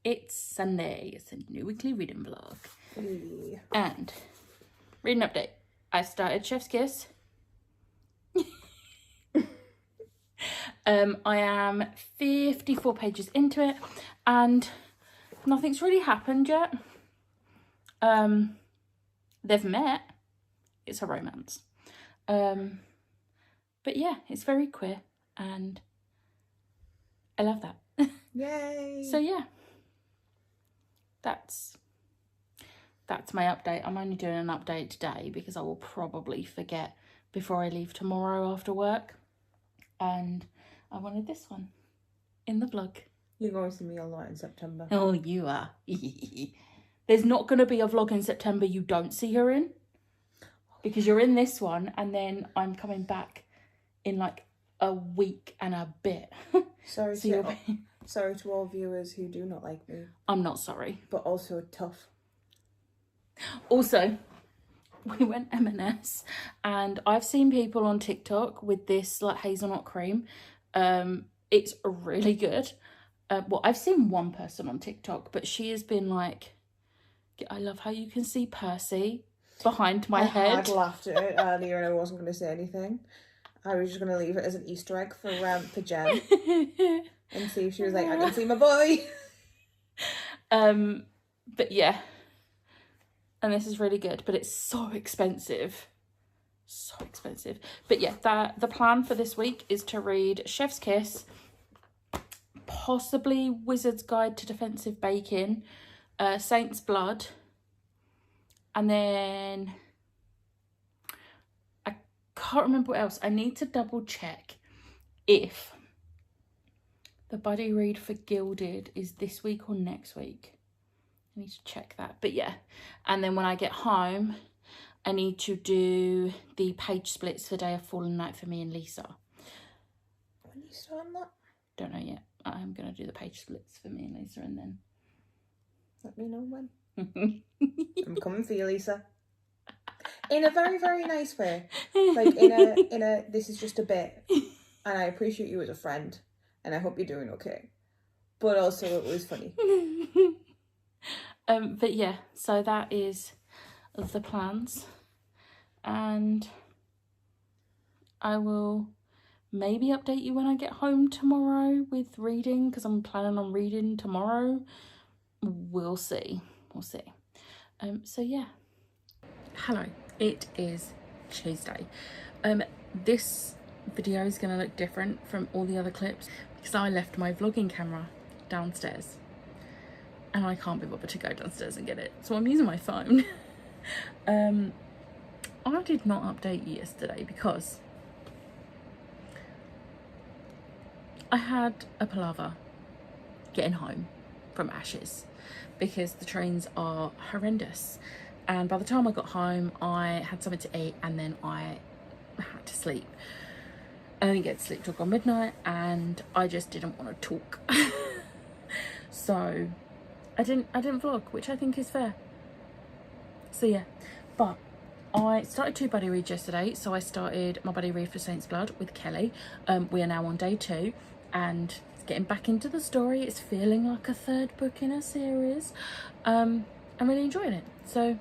It's Sunday. It's a new weekly reading vlog. Hey. And reading update. I started Chef's Kiss. I am 54 pages into it and nothing's really happened yet. They've met. It's a romance. But yeah, it's very queer and I love that. Yay! So yeah, that's my update. I'm only doing an update today because I will probably forget before I leave tomorrow after work. And I wanted this one in the vlog. You're going to see me a lot in September. Oh, you are. There's not going to be a vlog in September you don't see her in. Because you're in this one and then I'm coming back in like a week and a bit. Sorry, So sorry to all viewers who do not like me. I'm not sorry. But also tough. Also, we went M&S and I've seen people on TikTok with this like hazelnut cream. It's really good. Well, I've seen one person on TikTok, but she has been like, I love how you can see Percy behind my head. I had laughed at it earlier and I wasn't going to say anything. I was just going to leave it as an Easter egg for Jen and see if she was like, I can see my boy. But yeah, and this is really good, but it's so expensive. So expensive. But yeah, the plan for this week is to read Chef's Kiss, possibly Wizard's Guide to Defensive Baking, Saint's Blood, and then I can't remember what else. I need to double check if the buddy read for Gilded is this week or next week. I need to check that. But yeah, and then when I get home I need to do the page splits for Day of Fallen Night for me and Lisa. When are you starting that? Don't know yet. I'm going to do the page splits for me and Lisa and then... Let me know when. I'm coming for you, Lisa. In a very, very nice way. Like, in a this is just a bit. And I appreciate you as a friend. And I hope you're doing okay. But also, it was funny. But yeah, so that is the plans. And I will maybe update you when I get home tomorrow with reading, because I'm planning on reading tomorrow. We'll see. So yeah. Hello, it is Tuesday. This video is going to look different from all the other clips because I left my vlogging camera downstairs and I can't be bothered to go downstairs and get it, so I'm using my phone. I did not update you yesterday because I had a palaver getting home from Ashes because the trains are horrendous, and by the time I got home I had something to eat and then I had to sleep. I didn't get to sleep till gone midnight and I just didn't want to talk. So I didn't vlog, which I think is fair. So yeah, but I started 2 buddy reads yesterday. So I started my buddy read for Saint's Blood with Kelly. We are now on day 2 and it's getting back into the story. It's feeling like a 3rd book in a series. I'm really enjoying it. So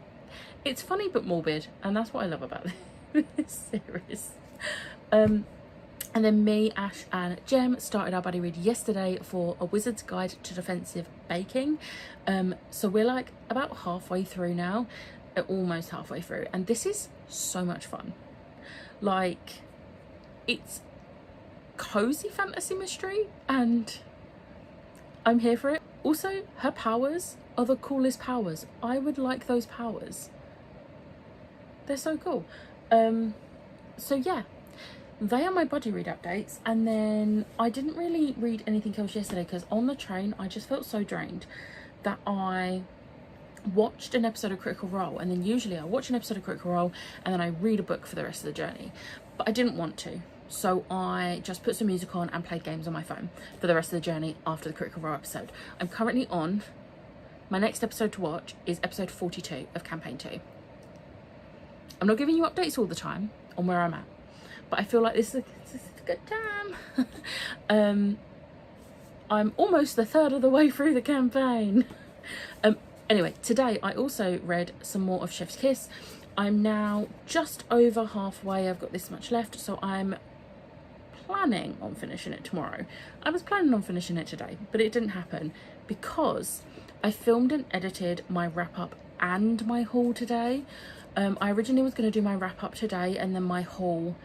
it's funny but morbid, and that's what I love about this series. And then me, Ash and Jem started our buddy read yesterday for A Wizard's Guide to Defensive Baking. So we're like about halfway through now, almost halfway through, and this is so much fun. Like, it's cozy fantasy mystery and I'm here for it. Also, her powers are the coolest powers. I would like those powers. They're so cool. So yeah, they are my buddy read updates. And then I didn't really read anything else yesterday because on the train I just felt so drained that I watched an episode of Critical Role, and then usually I watch an episode of Critical Role and then I read a book for the rest of the journey, but I didn't want to, so I just put some music on and played games on my phone for the rest of the journey after the Critical Role episode. I'm currently on, my next episode to watch is episode 42 of campaign 2. I'm not giving you updates all the time on where I'm at, but I feel like this is a good time. I'm almost a third of the way through the campaign. Anyway, today I also read some more of Chef's Kiss. I'm now just over halfway. I've got this much left, so I'm planning on finishing it tomorrow. I was planning on finishing it today, but it didn't happen because I filmed and edited my wrap up and my haul today. I originally was going to do my wrap up today and then my haul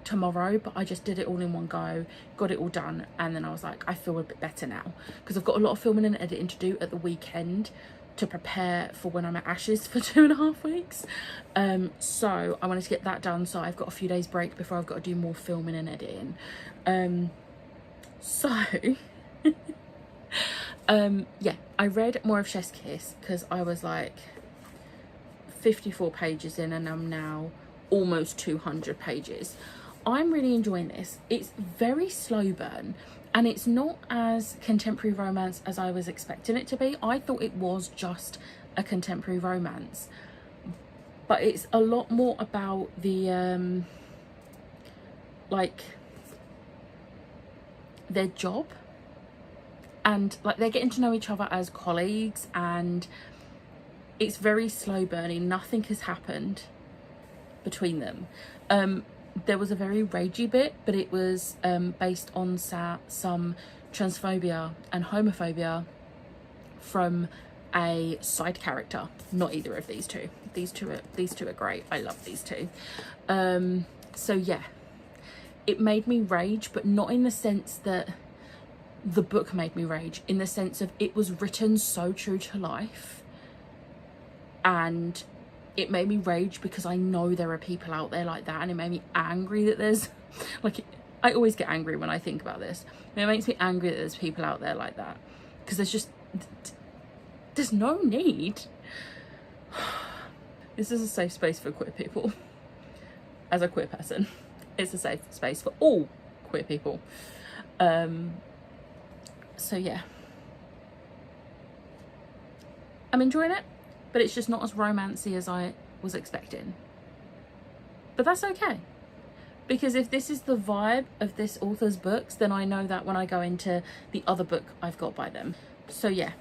tomorrow, but I just did it all in one go, got it all done, and then I was like, I feel a bit better now because I've got a lot of filming and editing to do at the weekend to prepare for when I'm at Ashes for 2.5 weeks. So I wanted to get that done, so I've got a few days break before I've got to do more filming and editing. Yeah, I read more of Chef's Kiss because I was like 54 pages in and I'm now almost 200 pages. I'm really enjoying this. It's very slow burn and it's not as contemporary romance as I was expecting it to be. I thought it was just a contemporary romance, but it's a lot more about the like their job, and like they're getting to know each other as colleagues, and it's very slow burning. Nothing has happened between them. There was a very ragey bit, but it was based on some transphobia and homophobia from a side character, not either of these two. These two are great. I love these two. So yeah, it made me rage, but not in the sense that the book made me rage, in the sense of it was written so true to life, and it made me rage because I know there are people out there like that, and it made me angry that there's like, I always get angry when I think about this. It makes me angry that there's people out there like that, because there's no need. This is a safe space for queer people. As a queer person, it's a safe space for all queer people. So yeah, I'm enjoying it, but it's just not as romancy as I was expecting. But that's okay, because if this is the vibe of this author's books, then I know that when I go into the other book I've got by them. So yeah,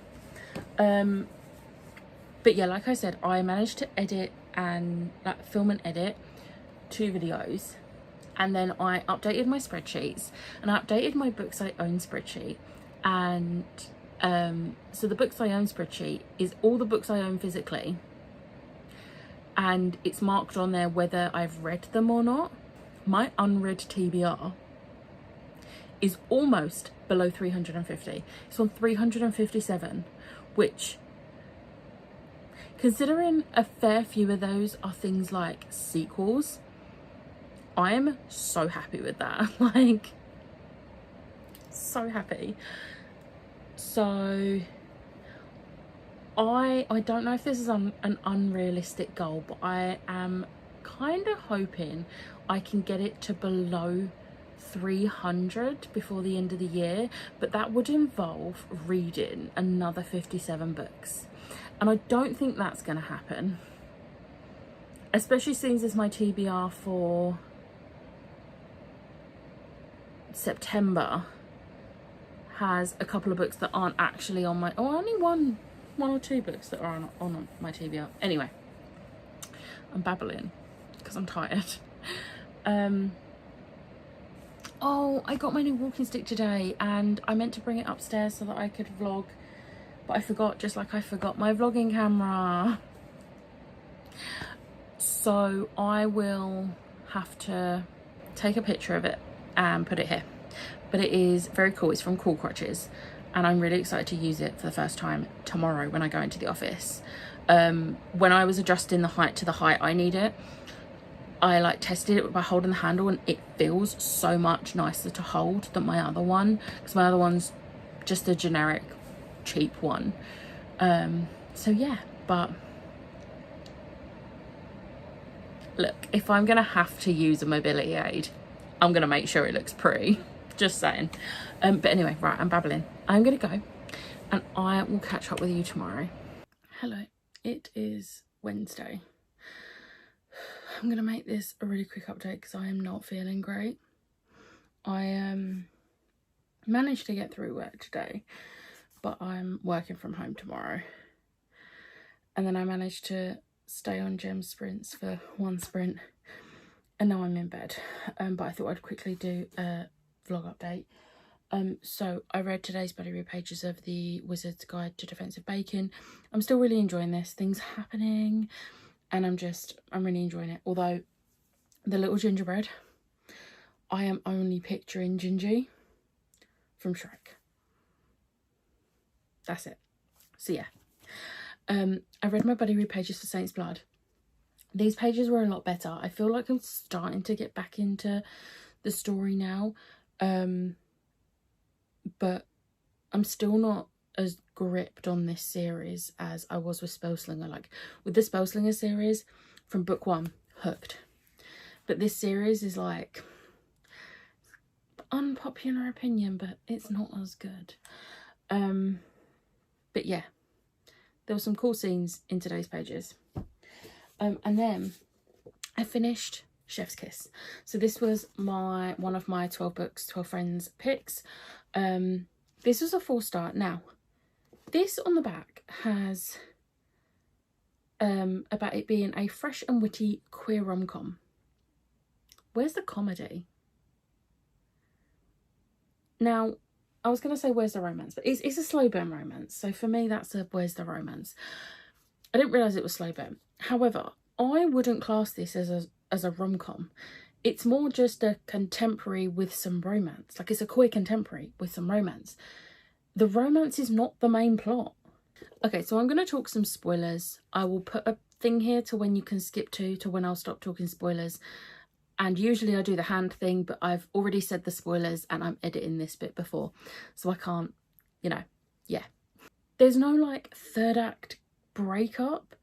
but yeah, like I said, I managed to edit and film and edit 2 videos, and then I updated my spreadsheets and I updated my books I own spreadsheet. And so the books I own spreadsheet is all the books I own physically, and it's marked on there whether I've read them or not. My unread TBR is almost below 350. It's on 357, which, considering a fair few of those are things like sequels, I am so happy with that. Like, so happy. So I don't know if this is an unrealistic goal, but I am kind of hoping I can get it to below 300 before the end of the year, but that would involve reading another 57 books, and I don't think that's going to happen, especially since it's my TBR for September has a couple of books that aren't actually on my, or only one or two books that are on my TBR. Anyway, I'm babbling because I'm tired. Oh, I got my new walking stick today, and I meant to bring it upstairs so that I could vlog, but I forgot, just like I forgot my vlogging camera. So I will have to take a picture of it and put it here. But it is very cool. It's from Cool Crutches, and I'm really excited to use it for the first time tomorrow when I go into the office. When I was adjusting the height to the height I need it, I like tested it by holding the handle, and it feels so much nicer to hold than my other one, because my other one's just a generic cheap one. So yeah, but look, if I'm gonna have to use a mobility aid, I'm gonna make sure it looks pretty. Just saying. But anyway, right, I'm babbling. I'm gonna go, and I will catch up with you tomorrow. Hello, it is Wednesday. I'm gonna make this a really quick update because I am not feeling great. I am managed to get through work today, but I'm working from home tomorrow. And then I managed to stay on gem sprints for one sprint, and now I'm in bed. But I thought I'd quickly do a vlog update. So I read today's buddy read pages of the Wizard's Guide to Defensive Baking. I'm still really enjoying this. Things happening, and I'm really enjoying it. Although the little gingerbread, I am only picturing Gingy from Shrek. That's it. So yeah. I read my buddy read pages for Saint's Blood. These pages were a lot better. I feel like I'm starting to get back into the story now. But I'm still not as gripped on this series as I was with Spellslinger. Like with the Spellslinger series from book 1, hooked. But this series is like, unpopular opinion, but it's not as good. But yeah, there were some cool scenes in today's pages. And then I finished Chef's Kiss. So this was one of my 12 books, 12 friends picks. This was a 4-star. Now, this on the back has about it being a fresh and witty queer rom-com. Where's the comedy? Now, I was going to say where's the romance, but it's a slow burn romance. So for me, that's a where's the romance. I didn't realise it was slow burn. However, I wouldn't class this as a rom-com. It's more just a contemporary with some romance. Like it's a queer contemporary with some romance. The romance is not the main plot. Okay, so I'm going to talk some spoilers. I will put a thing here to when you can skip to when I'll stop talking spoilers. And usually I do the hand thing, but I've already said the spoilers and I'm editing this bit before. So I can't, yeah. There's no like third act breakup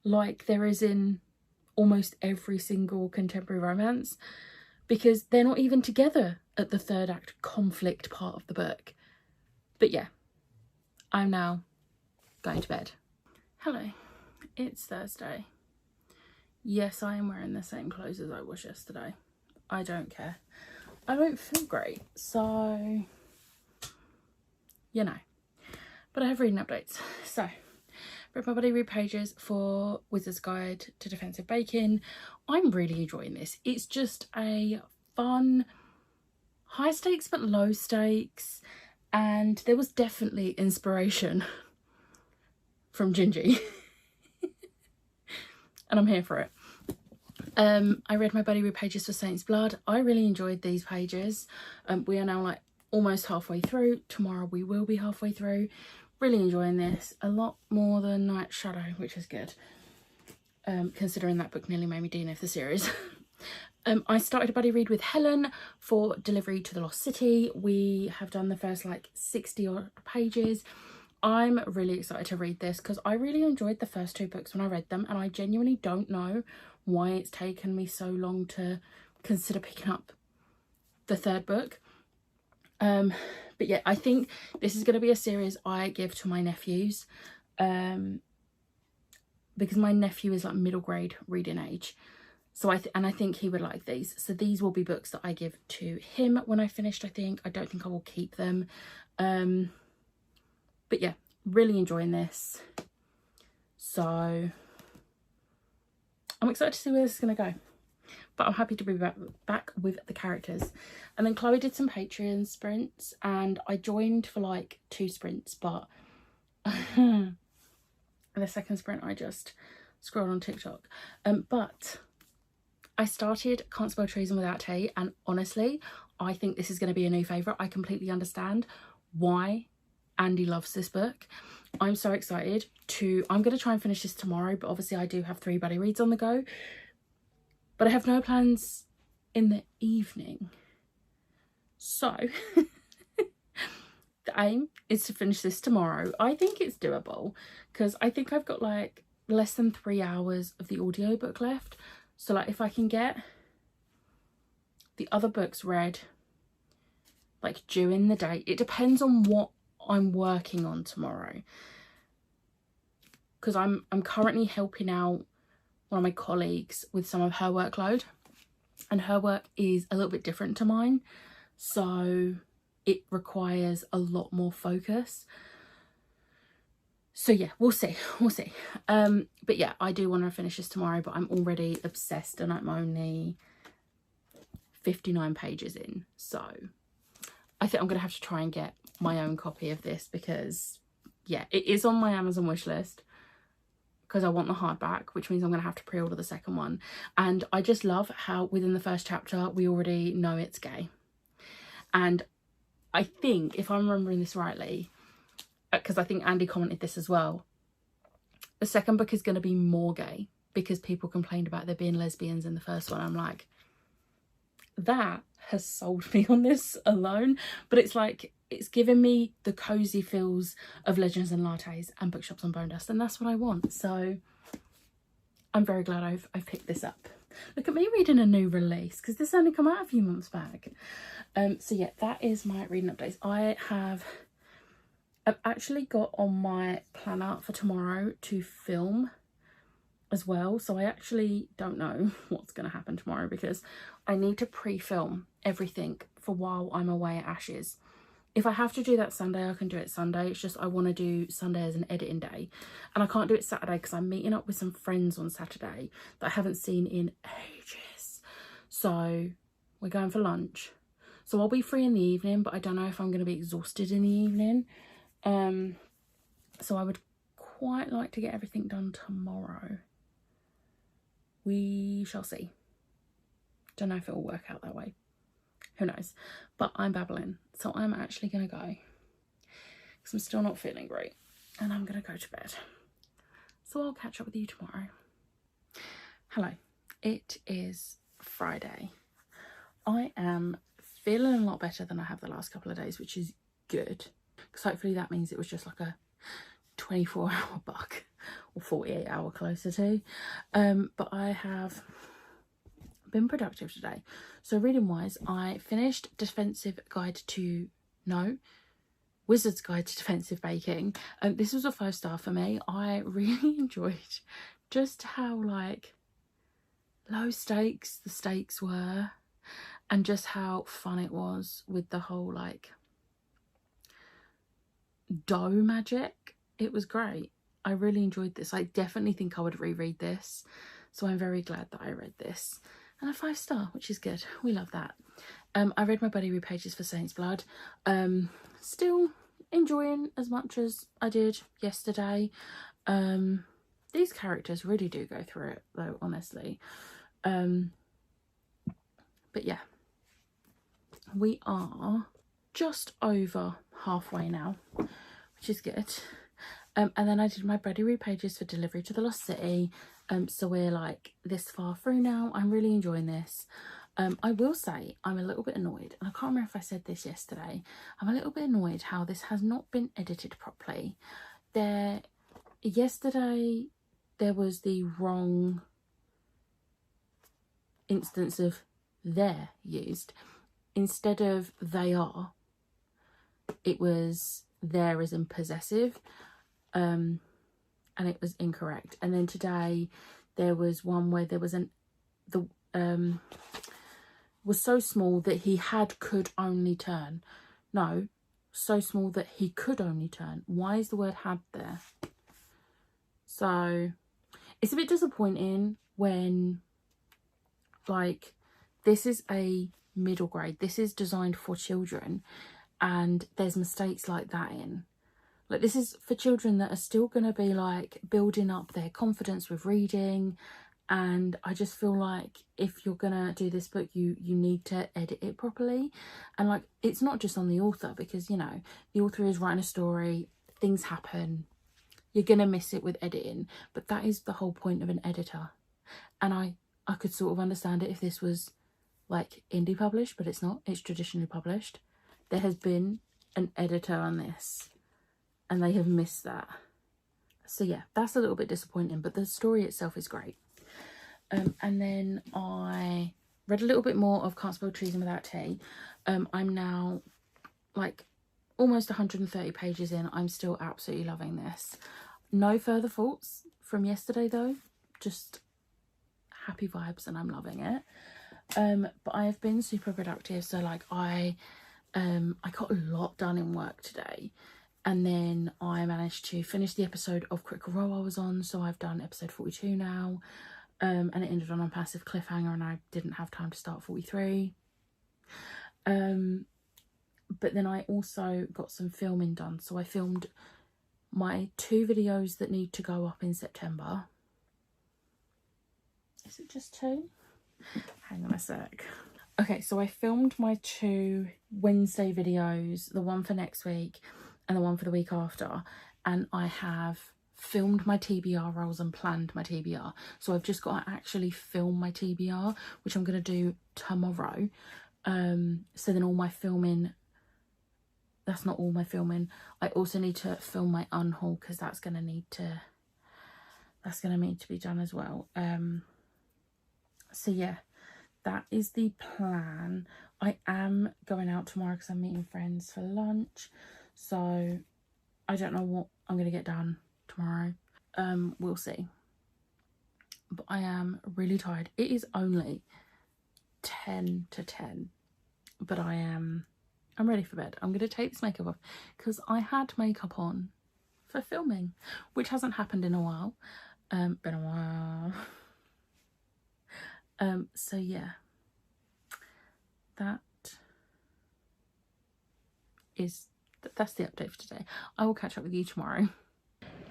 like there is in almost every single contemporary romance, because they're not even together at the third act conflict part of the book. But yeah, I'm now going to bed. Hello, it's Thursday. Yes, I am wearing the same clothes as I was yesterday. I don't care. I don't feel great, so but I have reading updates. So read my buddy read pages for Wizard's Guide to Defensive Baking. I'm really enjoying this. It's just a fun, high stakes but low stakes, and there was definitely inspiration from Gingy. And I'm here for it. I read my buddy read pages for Saint's Blood. I really enjoyed these pages. We are now like almost halfway through. Tomorrow we will be halfway through. Really enjoying this. A lot more than Night Shadow, which is good. Considering that book nearly made me DNF the series. I started a buddy read with Helen for Delivery to the Lost City. We have done the first like 60 odd pages. I'm really excited to read this because I really enjoyed the first 2 books when I read them, and I genuinely don't know why it's taken me so long to consider picking up the 3rd book. But yeah, I think this is going to be a series I give to my nephews, because my nephew is like middle grade reading age. So I think he would like these. So these will be books that I give to him when I finished, I think. I don't think I will keep them. But yeah, really enjoying this. So I'm excited to see where this is going to go. But I'm happy to be back with the characters. And then Chloe did some Patreon sprints, and I joined for like 2 sprints, but the second sprint I just scrolled on TikTok. But I started Can't Spell Treason Without Tea, and honestly, I think this is going to be a new favourite. I completely understand why Andy loves this book. I'm so excited I'm going to try and finish this tomorrow, but obviously I do have 3 buddy reads on the go. But I have no plans in the evening. So the aim is to finish this tomorrow. I think it's doable because I think I've got like less than 3 hours of the audiobook left. So like if I can get the other books read like during the day, it depends on what I'm working on tomorrow, because I'm currently helping out one of my colleagues with some of her workload, and her work is a little bit different to mine, so it requires a lot more focus. So yeah, we'll see. But yeah, I do want to finish this tomorrow, but I'm already obsessed and I'm only 59 pages in. So I think I'm going to have to try and get my own copy of this, because yeah, it is on my Amazon wish list because I want the hardback, which means I'm going to have to pre-order the second one. And I just love how within the first chapter, we already know it's gay. And I think, if I'm remembering this rightly, because I think Andy commented this as well, the second book is going to be more gay because people complained about there being lesbians in the first one. I'm like, that has sold me on this alone. But it's like, it's given me the cozy feels of Legends and Lattes and Bookshops on Bone Dust, and that's what I want. So I'm very glad I've picked this up. Look at me reading a new release, because this only come out a few months back. So yeah, that is my reading updates. I've actually got on my planner for tomorrow to film as well. So I actually don't know what's going to happen tomorrow, because I need to pre-film everything for while I'm away at Ashes. If I have to do that Sunday, I can do it Sunday. It's just I want to do Sunday as an editing day. And I can't do it Saturday because I'm meeting up with some friends on Saturday that I haven't seen in ages. So we're going for lunch. So I'll be free in the evening, but I don't know if I'm going to be exhausted in the evening. So I would quite like to get everything done tomorrow. We shall see. Don't know if it will work out that way. Who knows? But I'm babbling, so I'm actually going to go, because I'm still not feeling great, and I'm going to go to bed. So I'll catch up with you tomorrow. Hello, it is Friday. I am feeling a lot better than I have the last couple of days, which is good, because hopefully that means it was just like a 24-hour bug, or 48-hour closer to. But I have been productive today. So reading wise, I finished Wizard's Guide to Defensive Baking. This was a 5-star for me. I really enjoyed just how like low stakes the stakes were, and just how fun it was with the whole like dough magic. It was great. I really enjoyed this. I definitely think I would reread this, so I'm very glad that I read this. And a 5-star, which is good. We love that. I read my buddy read pages for Saint's Blood. Still enjoying as much as I did yesterday. These characters really do go through it though, honestly. But yeah, we are just over halfway now, which is good. And then I did my buddy read pages for Delivery to the Lost City. So we're like this far through now. I'm really enjoying this. I will say I'm a little bit annoyed, and I can't remember if I said this yesterday. I'm a little bit annoyed how this has not been edited properly. Yesterday there was the wrong instance of "they're" used. Instead of "they are," it was "there" as in possessive. And it was incorrect. And then today there was one where there was was so small that he could only turn. No, so small that he could only turn. Why is the word "had" there? So it's a bit disappointing when, like, this is a middle grade, this is designed for children, and there's mistakes like that in. Like, this is for children that are still going to be, like, building up their confidence with reading. And I just feel like if you're going to do this book, you need to edit it properly. And, like, it's not just on the author, because, you know, the author is writing a story, things happen. You're going to miss it with editing. But that is the whole point of an editor. And I could sort of understand it if this was, like, indie published, but it's not. It's traditionally published. There has been an editor on this, and they have missed that. So yeah, that's a little bit disappointing, but the story itself is great. And then I read a little bit more of Can't Spell Treason Without Tea. I'm now like almost 130 pages in. I'm still absolutely loving this. No further faults from yesterday though, just happy vibes, and I'm loving it. But I have been super productive. So like I I got a lot done in work today, and then I managed to finish the episode of Critical Role I was on, so I've done episode 42 now, and it ended on a massive cliffhanger and I didn't have time to start 43. But then I also got some filming done, so I filmed my 2 videos that need to go up in September. Is it just 2? Hang on a sec. Okay, so I filmed my 2 Wednesday videos, the one for next week and the one for the week after, and I have filmed my TBR roles and planned my TBR. So I've just got to actually film my TBR, which I'm going to do tomorrow. So then all my filming, that's not all my filming. I also need to film my unhaul because that's going to need to be done as well. So yeah, that is the plan. I am going out tomorrow because I'm meeting friends for lunch. So I don't know what I'm going to get done tomorrow. We'll see. But I am really tired. It is only 10 to 10. But I'm ready for bed. I'm going to take this makeup off because I had makeup on for filming, which hasn't happened in a while. Been a while. So yeah, that's the update for today. I will catch up with you tomorrow.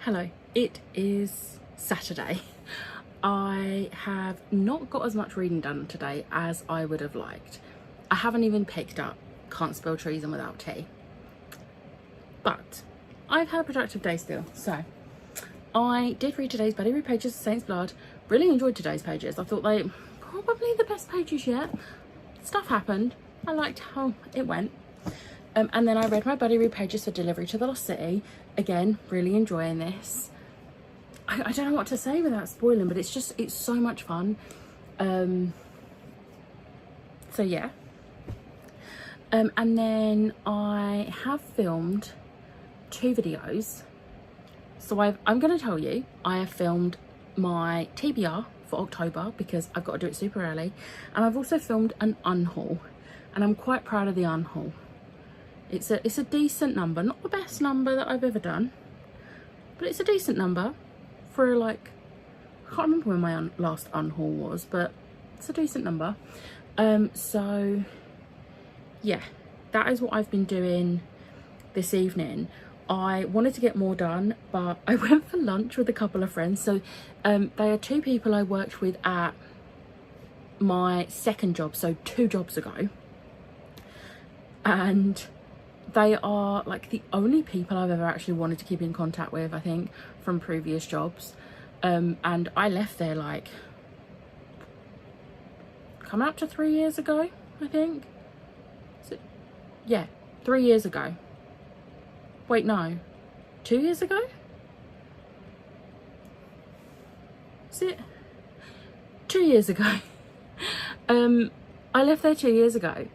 Hello, it is Saturday. I have not got as much reading done today as I would have liked. I haven't even picked up Can't Spell Treason Without Tea. But I've had a productive day still. So I did read today's Buddy Read pages of Saint's Blood. Really enjoyed today's pages. I thought they probably the best pages yet. Stuff happened. I liked how it went. And then I read my Buddy Read pages for Delivery to the Lost City. Again, really enjoying this. I don't know what to say without spoiling, but it's so much fun. So yeah. And then I have filmed 2 videos. So I'm going to tell you, I have filmed my TBR for October because I've got to do it super early. And I've also filmed an unhaul. And I'm quite proud of the unhaul. It's a decent number. Not the best number that I've ever done. But it's a decent number for like... I can't remember when my last unhaul was, but it's a decent number. So... yeah, that is what I've been doing this evening. I wanted to get more done, but I went for lunch with a couple of friends. So they are 2 people I worked with at my second job, so 2 jobs ago. And they are like the only people I've ever actually wanted to keep in contact with, I think, from previous jobs. And I left there like coming up to 3 years ago, I think. Yeah, 3 years ago. Wait, no. 2 years ago? Is it? 2 years ago. I left there 2 years ago.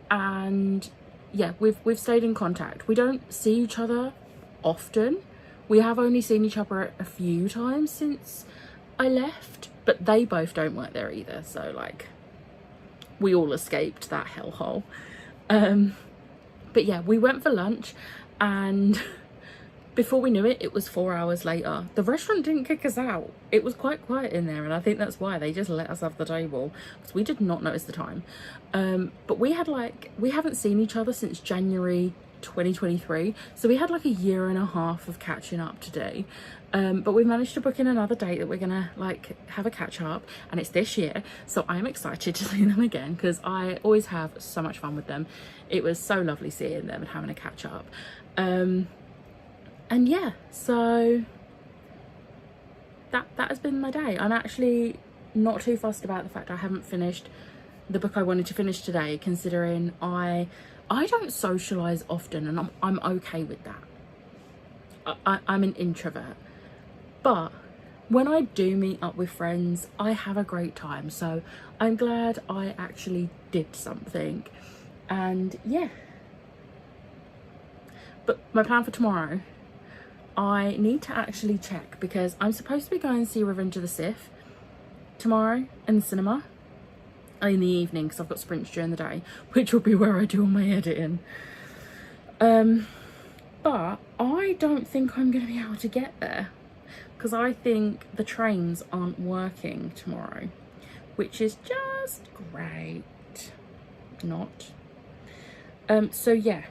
And yeah, we've stayed in contact. We don't see each other often. We have only seen each other a few times since I left. But they both don't work there either. So like, we all escaped that hellhole. But yeah, we went for lunch and before we knew it, it was 4 hours later. The restaurant didn't kick us out. It was quite quiet in there and I think that's why they just let us have the table because we did not notice the time. But we haven't seen each other since January 2023. So we had like a year and a half of catching up to do. But we managed to book in another date that we're gonna like have a catch up and it's this year. So I'm excited to see them again because I always have so much fun with them. It was so lovely seeing them and having a catch up. And yeah, so that has been my day. I'm actually not too fussed about the fact I haven't finished the book I wanted to finish today, considering I don't socialise often and I'm okay with that. I'm an introvert. But when I do meet up with friends, I have a great time. So I'm glad I actually did something. And yeah. But my plan for tomorrow, I need to actually check because I'm supposed to be going to see Revenge of the Sith tomorrow in the cinema. in the evening because I've got sprints during the day, which will be where I do all my editing. But I don't think I'm going to be able to get there because I think the trains aren't working tomorrow, which is just great. Not. So yeah,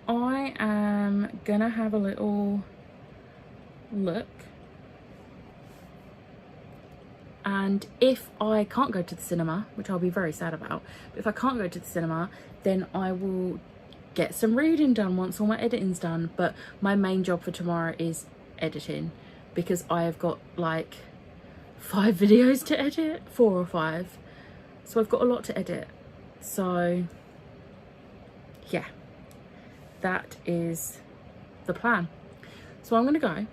I am gonna have a little look, and if I can't go to the cinema, which I'll be very sad about, but if I can't go to the cinema, then I will get some reading done once all my editing's done. But my main job for tomorrow is editing, because I have got like 5 videos to edit, 4 or 5, so I've got a lot to edit. So yeah, that is the plan. So I'm gonna go.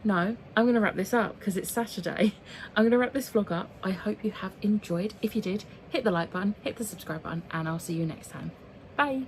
No, I'm gonna wrap this up because it's Saturday. I'm gonna wrap this vlog up. I hope you have enjoyed. If you did, hit the like button, hit the subscribe button, and I'll see you next time. Bye.